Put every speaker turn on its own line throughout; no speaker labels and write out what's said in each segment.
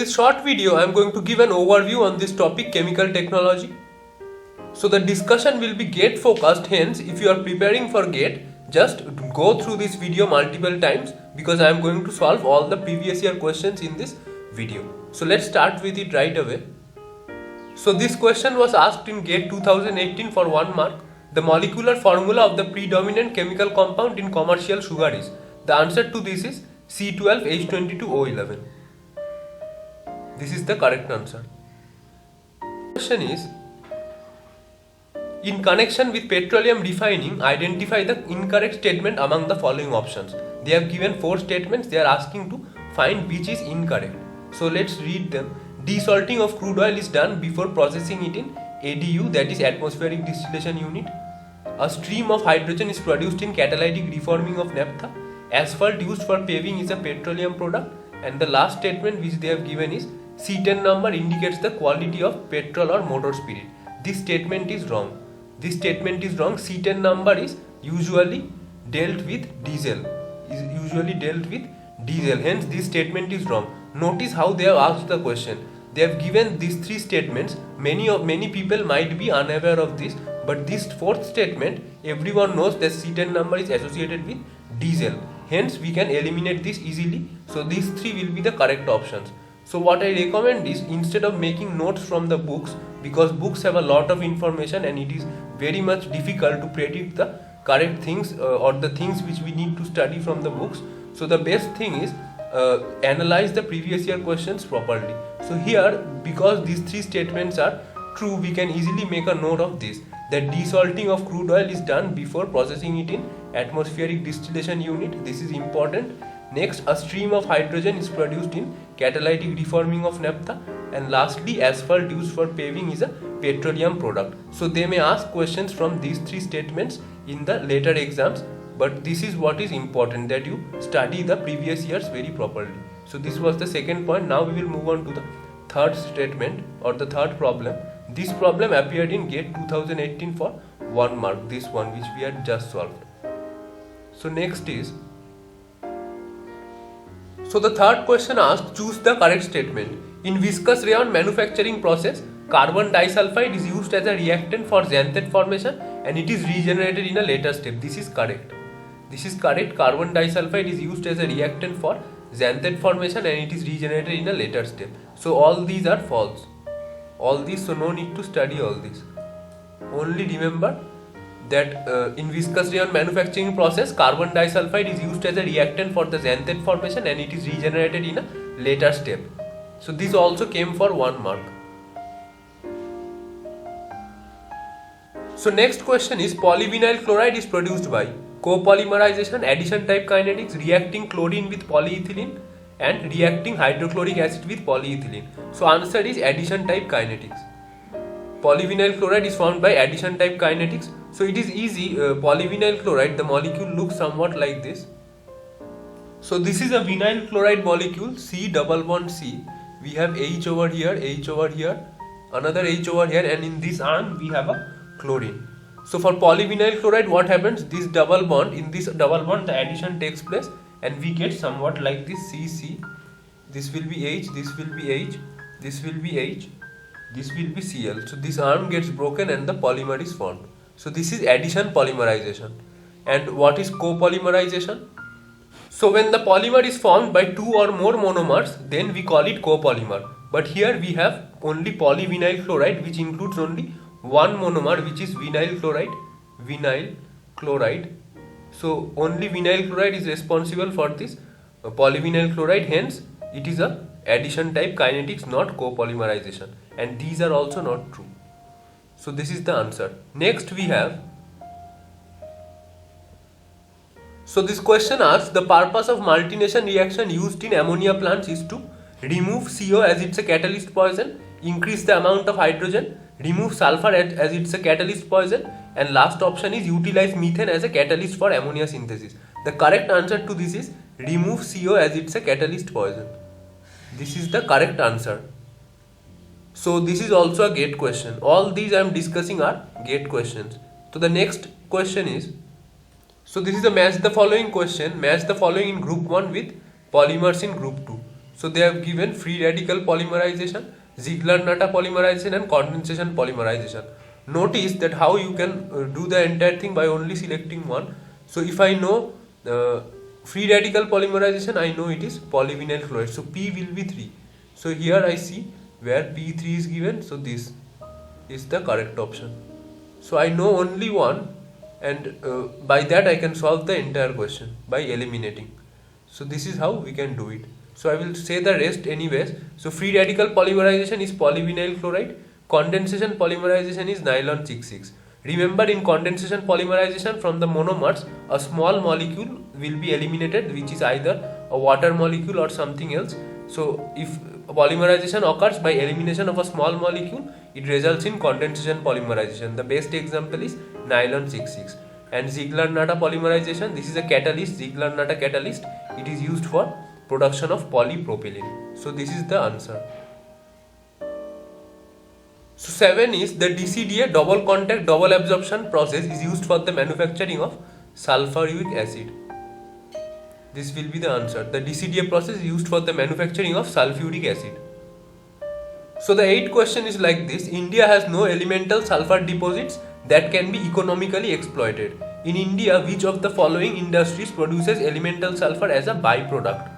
this short video, I am going to give an overview on this topic, chemical technology. So the discussion will be GATE focused, hence if you are preparing for GATE, just go through this video multiple times because I am going to solve all the previous year questions in this video. So let's start with it right away. So this question was asked in GATE 2018 for 1 mark. The molecular formula of the predominant chemical compound in commercial sugar is. The answer to this is C12H22O11. This is the correct answer. Question is, in connection with petroleum refining, identify the incorrect statement among the following options. They have given 4 statements. They are asking to find which is incorrect. So let's read them. Desalting of crude oil is done before processing it in ADU, that is atmospheric distillation unit. A stream of hydrogen is produced in catalytic reforming of naphtha. Asphalt used for paving is a petroleum product. And the last statement which they have given is C10 number indicates the quality of petrol or motor spirit. This statement is wrong. This statement is wrong. C10 number is usually dealt with diesel. Hence this statement is wrong. Notice how they have asked the question. They have given these 3 statements. Many people might be unaware of this, but this 4th statement, everyone knows that C10 number is associated with diesel. Hence we can eliminate this easily. So these 3 will be the correct options. So what I recommend is, instead of making notes from the books, because books have a lot of information and it is very much difficult to predict the correct things or the things which we need to study from the books. So the best thing is analyze the previous year questions properly. So here, because these 3 statements are true, we can easily make a note of this, that desalting of crude oil is done before processing it in atmospheric distillation unit. This is important. Next, a stream of hydrogen is produced in catalytic reforming of naphtha. And lastly, asphalt used for paving is a petroleum product. So they may ask questions from these 3 statements in the later exams, but this is what is important, that you study the previous years very properly. So this was the second point. Now we will move on to the third statement or the third problem. This problem appeared in GATE 2018 for 1 mark, this one which we had just solved. So next is, so the third question asked, choose the correct statement. In viscous rayon manufacturing process, carbon disulfide is used as a reactant for xanthate formation and it is regenerated in a later step. This is correct. This is correct. Carbon disulfide is used as a reactant for xanthate formation and it is regenerated in a later step. So all these are false. All these, so no need to study all this. Only remember that in viscous rayon manufacturing process, carbon disulfide is used as a reactant for the xanthate formation and it is regenerated in a later step. So this also came for 1 mark. So next question is, polyvinyl chloride is produced by copolymerization, addition type kinetics, reacting chlorine with polyethylene and reacting hydrochloric acid with polyethylene. So answer is addition type kinetics. Polyvinyl chloride is formed by addition type kinetics. So it is easy. Polyvinyl chloride, the molecule looks somewhat like this. So this is a vinyl chloride molecule, C double bond C. We have H over here, another H over here, and in this arm we have a chlorine. So for polyvinyl chloride, what happens? This double bond, in this double bond the addition takes place and we get somewhat like this CC. This will be H, this will be H, this will be H, this will be Cl. So this arm gets broken and the polymer is formed. So this is addition polymerization. And what is copolymerization? So when the polymer is formed by 2 or more monomers, then we call it copolymer. But here we have only polyvinyl chloride, which includes only one monomer, which is vinyl chloride. So only vinyl chloride is responsible for this polyvinyl chloride, hence it is a addition type kinetics, not copolymerization, and these are also not true. So this is the answer. Next we have, so this question asks, the purpose of multination reaction used in ammonia plants is to remove CO as it's a catalyst poison, increase the amount of hydrogen, remove sulfur as it's a catalyst poison, and last option is utilize methane as a catalyst for ammonia synthesis. The correct answer to this is remove CO as it's a catalyst poison. This is the correct answer. So this is also a GATE question. All these I am discussing are GATE questions. So the next question is, so this is a match the following question. Match the following in group 1 with polymers in group 2. So they have given free radical polymerization, Ziegler-Natta polymerization and condensation polymerization. Notice that how you can do the entire thing by only selecting one. So if I know free radical polymerization, I know it is polyvinyl chloride. So P will be 3. So here I see where P3 is given. So this is the correct option. So I know only one, and by that I can solve the entire question by eliminating. So this is how we can do it. So I will say the rest anyways. So free radical polymerization is polyvinyl chloride. Condensation polymerization is nylon 6,6. Remember, in condensation polymerization, from the monomers a small molecule will be eliminated, which is either a water molecule or something else. So if polymerization occurs by elimination of a small molecule, it results in condensation polymerization. The best example is nylon 6,6. And Ziegler-Natta polymerization, this is a catalyst, Ziegler-Natta catalyst. It is used for production of polypropylene. So this is the answer. So 7 is the DCDA, double contact double absorption process, is used for the manufacturing of sulfuric acid. This will be the answer. The DCDA process is used for the manufacturing of sulfuric acid. So the 8th question is like this: India has no elemental sulfur deposits that can be economically exploited. In India, which of the following industries produces elemental sulfur as a byproduct?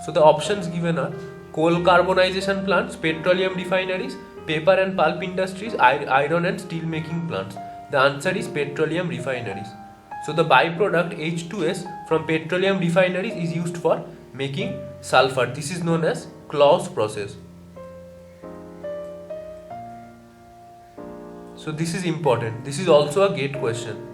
So the options given are coal carbonization plants, petroleum refineries, paper and pulp industries, iron and steel making plants. The answer is petroleum refineries. So the byproduct H2S from petroleum refineries is used for making sulfur. This is known as Claus process. So this is important. This is also a GATE question.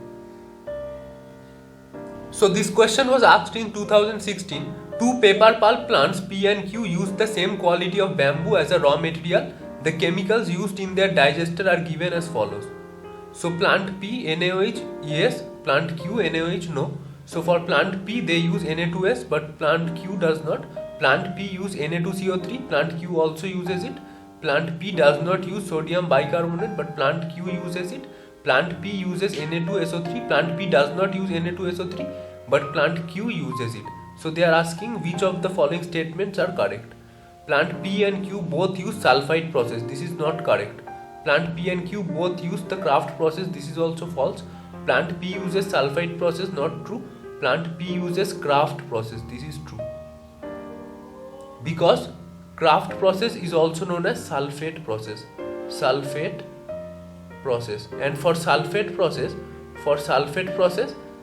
So this question was asked in 2016. Two paper pulp plants P and Q use the same quality of bamboo as a raw material. The chemicals used in their digester are given as follows. So plant P, NaOH, yes. Plant Q, NaOH, no. So for plant P they use Na2S, but plant Q does not. Plant P use Na2CO3, plant Q also uses it. Plant P does not use sodium bicarbonate, but plant Q uses it. Plant P uses Na2SO3, plant P does not use Na2SO3, but plant Q uses it. So they are asking which of the following statements are correct. Plant P and Q both use sulfite process. This is not correct. Plant P and Q both use the Kraft process. This is also false. Plant P uses sulfite process. Not true. Plant P uses Kraft process. This is true. Because Kraft process is also known as sulfate process. Sulfate process. And for sulfate process,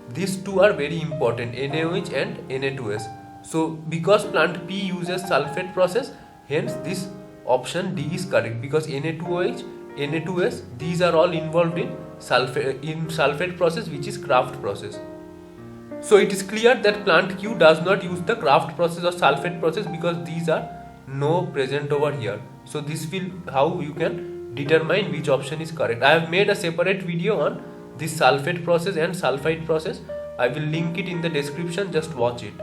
these two are very important, NaOH and Na2S. So because plant P uses sulfate process, hence this option D is correct, because Na2OH, Na2S, these are all involved in sulfate process, which is Kraft process. So it is clear that plant Q does not use the Kraft process or sulfate process, because these are no present over here. So this will how you can determine which option is correct. I have made a separate video on this sulfate process and sulfite process. I will link it in the description, just watch it.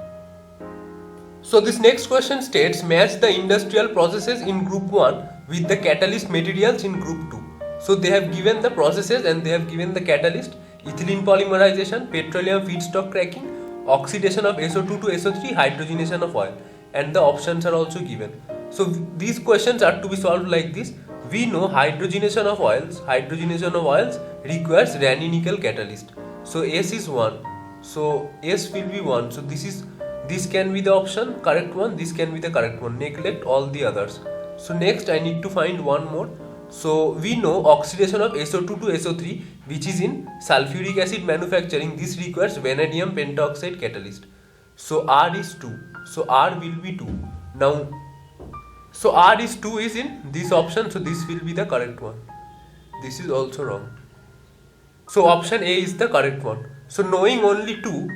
So this next question states, match the industrial processes in group 1 with the catalyst materials in group 2. So they have given the processes and they have given the catalyst: ethylene polymerization, petroleum feedstock cracking, oxidation of SO2 to SO3, hydrogenation of oil, and the options are also given. So these questions are to be solved like this. We know hydrogenation of oils requires Raney-Nichols catalyst. So S is 1. So S will be 1. So this can be the option, correct one, this can be the correct one. Neglect all the others. So next I need to find one more. So we know oxidation of SO2 to SO3, which is in sulfuric acid manufacturing, this requires vanadium pentoxide catalyst. So R is 2. So R will be 2. Now, so R is 2 is in this option, so this will be the correct one. This is also wrong. So option A is the correct one. So knowing only two,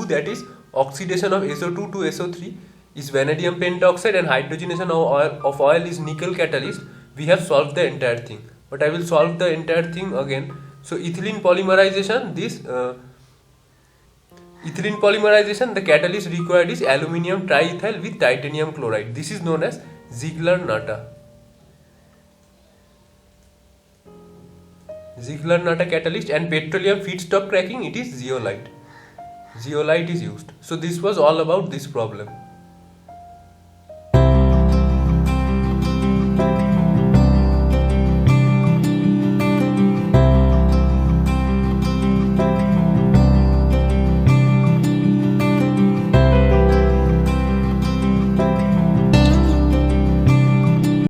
that is oxidation of SO2 to SO3 is vanadium pentoxide and hydrogenation of oil is nickel catalyst, we have solved the entire thing. But I will solve the entire thing again. So ethylene polymerization, the catalyst required is aluminium triethyl with titanium chloride. This is known as Ziegler-Natta. Ziegler-Natta catalyst. And petroleum feedstock cracking, it is zeolite. Zeolite is used. So this was all about this problem.